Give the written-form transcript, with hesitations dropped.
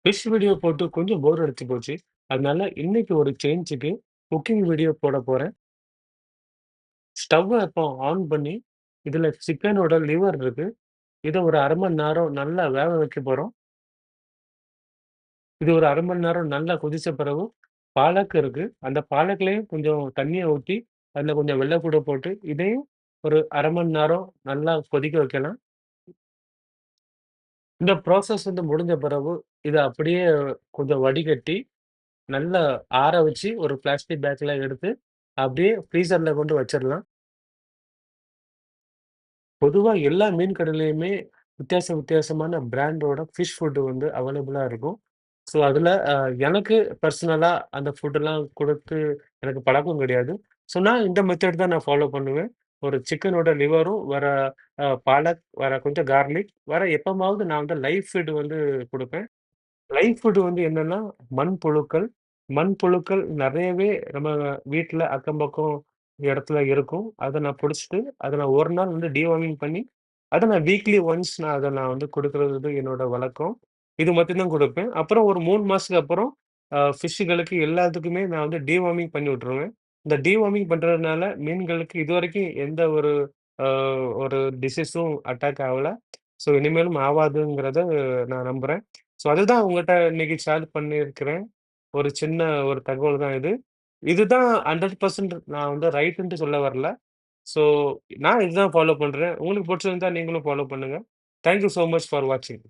Fish video போட்டு கொஞ்சம் போர் அடிச்சு போச்சு. அதனால இன்னைக்கு ஒரு சேஞ்சுக்கு குக்கிங் வீடியோ போடப் போறேன். ஸ்டவ்வ இப்போ ஆன் பண்ணி, இதுல சிக்கனோட லிவர் இருக்கு. இத ஒரு 1/2 மணி நேரம் நல்லா வேக வைக்கப் போறோம். இது ஒரு 1/2 மணி நேரம் நல்லா கொதிச்ச பிறகு, பாலக் இருக்கு. அந்த பாலக்லயும் கொஞ்சம் தண்ணிய ஊத்தி, அதுல கொஞ்சம் வெள்ளப்பூட போட்டு, இதையும் ஒரு 1/2 மணி நேரம் நல்லா கொதிக்க வைக்கலாம். இந்த ப்ராசஸ் வந்து முடிஞ்ச பிறகு, இத அப்படியே கொஞ்சம் வடிகட்டி, நல்லா ஆற வச்சு ஒரு பிளாஸ்டிக் பேக்ல எடுத்து, அப்படியே ஃப்ரீசர்ல கொண்டு வச்சிரலாம். பொதுவா எல்லா மீன் கடையிலயுமே வித்தியாசமான பிராண்டோட ஃபிஷ் ஃபுட் வந்து அவைலபிளா இருக்கும். ஸோ, அதுல எனக்கு பெர்சனலா அந்த ஃபுட்டெல்லாம் குடுத்து எனக்கு பழக்கம் கிடையாது. ஸோ, நான் இந்த மெத்தட் தான் நான் ஃபாலோ பண்ணுவேன். ஒரு சிக்கனோட லிவரும், பாலக், கொஞ்சம் கார்லிக், எப்பமாவது நான் வந்து லைவ் ஃபீட் வந்து குடுப்பேன். லைவ் ஃபுட் வந்து என்னன்னா, மண்புழுக்கள். மண்புழுக்கள் நெறையவே நம்ம வீட்ல அக்கம் பக்கம் இடத்துல இருக்கும். அத நான் புடிச்சுட்டு, அத நான் ஒரு நாள் வந்து டிவார்மிங் பண்ணி, அத நான் வீக்லி ஒன்ஸ் நான் வந்து குடுக்குறது என்னோட வழக்கம். இது மட்டும் தான் குடுப்பேன். அப்புறம் ஒரு 3 மாசத்துக்கு அப்புறம் ஃபிஷ்ஷுகளுக்கு எல்லாத்துக்குமே நான் வந்து டிவார்மிங் பண்ணி விட்டுருவேன். இந்த டிவார்மிங் பண்றதுனால மீன்களுக்கு இதுவரைக்கும் எந்த ஒரு அ ஒரு டிசீஸும் அட்டாக் ஆவல. ஸோ இனிமேலும் ஆவாதுங்கிறத நான் நம்புறேன். ஸோ அதுதான் உங்கட்ட இன்னைக்கு ஷேர் பண்ணியிருக்கிறேன். ஒரு சின்ன ஒரு தகவல் தான் இது. இதுதான் 100% நான் வந்து ரைட்டுன்ட்டு சொல்ல வரல. ஸோ நான் இதுதான் ஃபாலோ பண்றேன். உங்களுக்கு பிடிச்சிருந்தா நீங்களும் ஃபாலோ பண்ணுங்க. Thank you so much for வாட்சிங்.